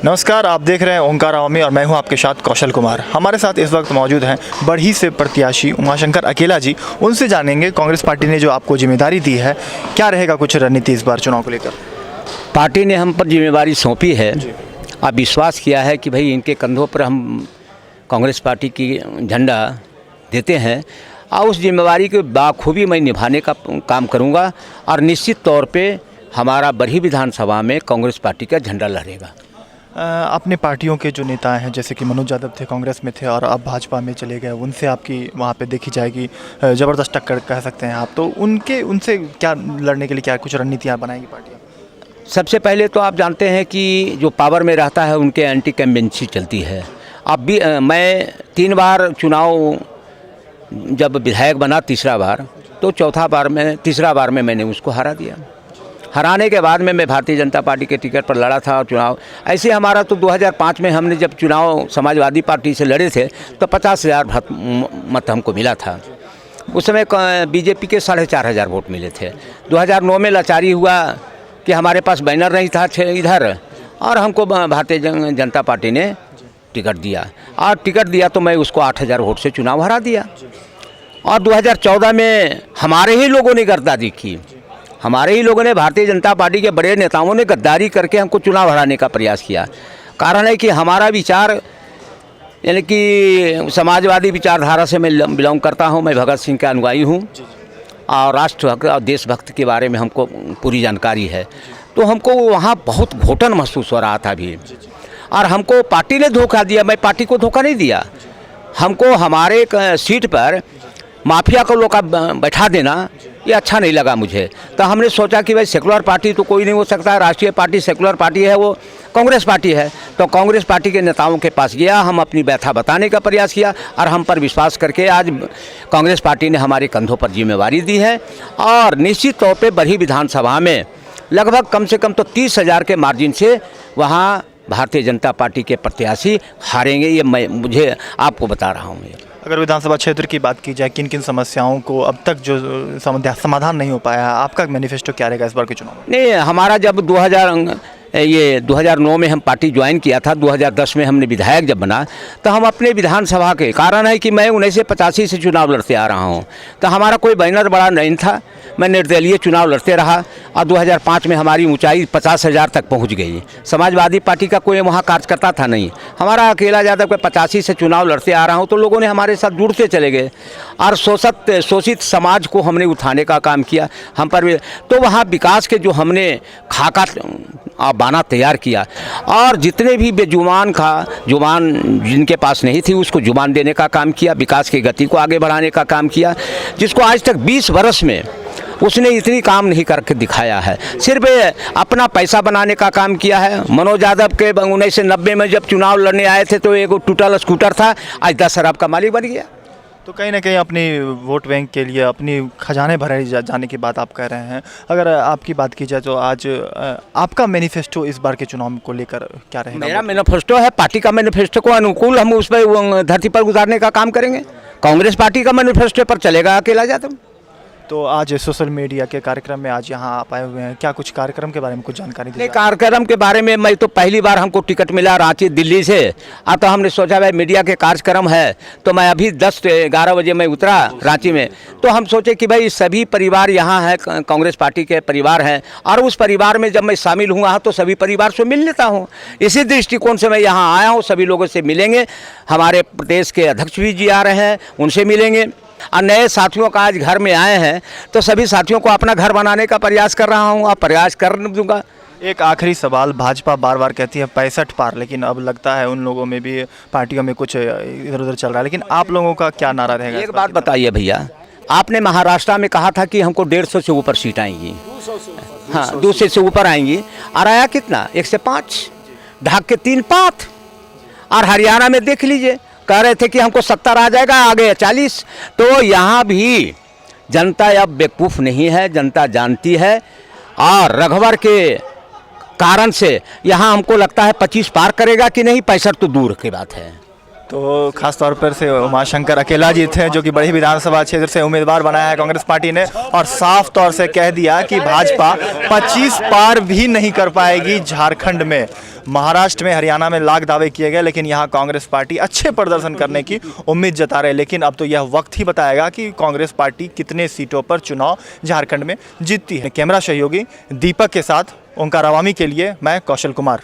नमस्कार, आप देख रहे हैं ओंकार अवामी और मैं हूं आपके साथ कौशल कुमार। हमारे साथ इस वक्त मौजूद हैं बढ़ी से प्रत्याशी उमाशंकर अकेला जी। उनसे जानेंगे कांग्रेस पार्टी ने जो आपको जिम्मेदारी दी है, क्या रहेगा कुछ रणनीति इस बार चुनाव को लेकर। पार्टी ने हम पर जिम्मेदारी सौंपी है। अब विश्वास किया है कि भाई इनके कंधों पर हम कांग्रेस पार्टी की झंडा देते हैं और उस जिम्मेदारी के बाखूबी मैं निभाने का काम करूँगा और निश्चित तौर पर हमारा बढ़ी विधानसभा में कांग्रेस पार्टी का झंडा लहरेगा। अपने पार्टियों के जो नेता हैं, जैसे कि मनोज यादव थे, कांग्रेस में थे और अब भाजपा में चले गए, उनसे आपकी वहाँ पे देखी जाएगी ज़बरदस्त टक्कर कह सकते हैं आप, तो उनसे क्या लड़ने के लिए क्या कुछ रणनीतियाँ बनाएंगी पार्टियाँ? सबसे पहले तो आप जानते हैं कि जो पावर में रहता है उनके एंटी कैम्पेन्सी चलती है। अब भी मैं 3 बार चुनाव जब विधायक बना, तीसरा बार में मैंने उसको हरा दिया। हराने के बाद में मैं भारतीय जनता पार्टी के टिकट पर लड़ा था और चुनाव ऐसे हमारा तो 2005 में हमने जब चुनाव समाजवादी पार्टी से लड़े थे तो 50,000 मत हमको मिला था। उस समय बीजेपी के 4,500 वोट मिले थे। 2009 में लाचारी हुआ कि हमारे पास बैनर नहीं था इधर और हमको भारतीय जनता पार्टी ने टिकट दिया और टिकट दिया तो मैं उसको 8,000 वोट से चुनाव हरा दिया। और 2014 में हमारे ही लोगों ने गद्दारी की। हमारे ही लोगों ने, भारतीय जनता पार्टी के बड़े नेताओं ने गद्दारी करके हमको चुनाव हराने का प्रयास किया। कारण है कि हमारा विचार यानी कि समाजवादी विचारधारा से मैं बिलोंग करता हूं। मैं भगत सिंह का अनुयायी हूं और राष्ट्रभक्त और देशभक्त के बारे में हमको पूरी जानकारी है। तो हमको वहाँ बहुत घोटन महसूस हो रहा था अभी, और हमको पार्टी ने धोखा दिया। मैं पार्टी को धोखा नहीं दिया। हमको हमारे सीट पर माफिया को लोग बैठा देना ये अच्छा नहीं लगा मुझे। तो हमने सोचा कि भाई सेकुलर पार्टी तो कोई नहीं हो सकता, राष्ट्रीय पार्टी सेकुलर पार्टी है, वो कांग्रेस पार्टी है। तो कांग्रेस पार्टी के नेताओं के पास गया, हम अपनी व्यथा बताने का प्रयास किया और हम पर विश्वास करके आज कांग्रेस पार्टी ने हमारे कंधों पर जिम्मेवारी दी है। और निश्चित तौर पर बढ़ी विधानसभा में लगभग कम से कम तो 30,000 के मार्जिन से वहाँ भारतीय जनता पार्टी के प्रत्याशी हारेंगे। ये मुझे आपको बता रहा हूँ। अगर विधानसभा क्षेत्र की बात की जाए, किन किन समस्याओं को अब तक जो समाधान नहीं हो पाया है, आपका मैनिफेस्टो क्या रहेगा इस बार के चुनाव में? नहीं, हमारा जब 2009 में हम पार्टी ज्वाइन किया था, 2010 में हमने विधायक जब बना, तो हम अपने विधानसभा के कारण है कि मैं 1985 से चुनाव लड़ते आ रहा हूँ, तो हमारा कोई बैनर बड़ा नहीं था। मैं निर्दलीय चुनाव लड़ते रहा और 2005 में हमारी ऊंचाई 50,000 तक पहुँच गई। समाजवादी पार्टी का कोई वहाँ कार्यकर्ता था नहीं। हमारा अकेला यादव के 85 से चुनाव लड़ते आ रहा हूँ, तो लोगों ने हमारे साथ जुड़ते चले गए और शोषित समाज को हमने उठाने का काम किया। हम पर तो वहाँ विकास के जो हमने खाका बाना तैयार किया और जितने भी बेजुबान जुबान जिनके पास नहीं थी उसको जुबान देने का काम किया, विकास की गति को आगे बढ़ाने का काम किया, जिसको आज तक 20 वर्ष में उसने इतनी काम नहीं करके दिखाया है। सिर्फ अपना पैसा बनाने का काम किया है। मनोज यादव के 1990 में जब चुनाव लड़ने आए थे तो एक टूटल स्कूटर था, आज 10 अरब का मालिक बन गया। तो कहीं ना कहीं अपनी वोट बैंक के लिए अपनी खजाने भरे जाने की बात आप कह रहे हैं। अगर आपकी बात की जाए तो आज आपका मैनिफेस्टो इस बार के चुनाव को लेकर क्या रहेगा? मेरा मैनिफेस्टो है, पार्टी का मैनिफेस्टो को अनुकूल हम उस पर धरती पर गुजारने का काम करेंगे। कांग्रेस पार्टी का मैनिफेस्टो पर चलेगा अकेला यादव। तो आज सोशल मीडिया के कार्यक्रम में आज यहाँ आप आए हुए हैं, क्या कुछ कार्यक्रम के बारे में कुछ जानकारी दी? कार्यक्रम के बारे में मैं तो पहली बार हमको टिकट मिला रांची दिल्ली से, तो हमने सोचा भाई मीडिया के कार्यक्रम है, तो मैं अभी 10-11 बजे मैं उतरा रांची में। तो हम सोचे कि भाई सभी परिवार यहाँ है, कांग्रेस पार्टी के परिवार हैं और उस परिवार में जब मैं शामिल हुआ तो सभी परिवार से मिल लेता हूँ। इसी दृष्टिकोण से मैं यहाँ आया हूँ। सभी लोगों से मिलेंगे, हमारे प्रदेश के अध्यक्ष जी आ रहे हैं, उनसे मिलेंगे और नए साथियों का आज घर में आए हैं तो सभी साथियों को अपना घर बनाने का प्रयास कर रहा हूं और प्रयास कर दूंगा। एक आखिरी सवाल, भाजपा बार बार कहती है 65 पार, लेकिन अब लगता है उन लोगों में भी पार्टियों में कुछ इधर उधर चल रहा है, लेकिन आप लोगों का क्या नारा रहेगा? एक बात बताइए भैया, आपने महाराष्ट्र में कहा था कि हमको 150 से ऊपर सीट आएंगी, हाँ 200 से ऊपर आएंगी, और आया कितना? 105, ढाक के 3 पात। और हरियाणा में देख लीजिए, कह रहे थे कि हमको 70 आ जाएगा, आ गए 40। तो यहाँ भी जनता अब बेवकूफ़ नहीं है, जनता जानती है और रघुवर के कारण से यहाँ हमको लगता है 25 पार करेगा कि नहीं, 65 तो दूर की बात है। तो खास तौर पर से उमाशंकर अकेला जी थे जो कि बड़ी विधानसभा क्षेत्र से उम्मीदवार बनाया है कांग्रेस पार्टी ने, और साफ तौर से कह दिया कि भाजपा 25 पार भी नहीं कर पाएगी झारखंड में। महाराष्ट्र में, हरियाणा में लाख दावे किए गए, लेकिन यहाँ कांग्रेस पार्टी अच्छे प्रदर्शन करने की उम्मीद जता रहे। लेकिन अब तो यह वक्त ही बताएगा कि कांग्रेस पार्टी कितने सीटों पर चुनाव झारखंड में जीतती है। कैमरा सहयोगी दीपक के साथ ओंकार अवामी के लिए मैं कौशल कुमार।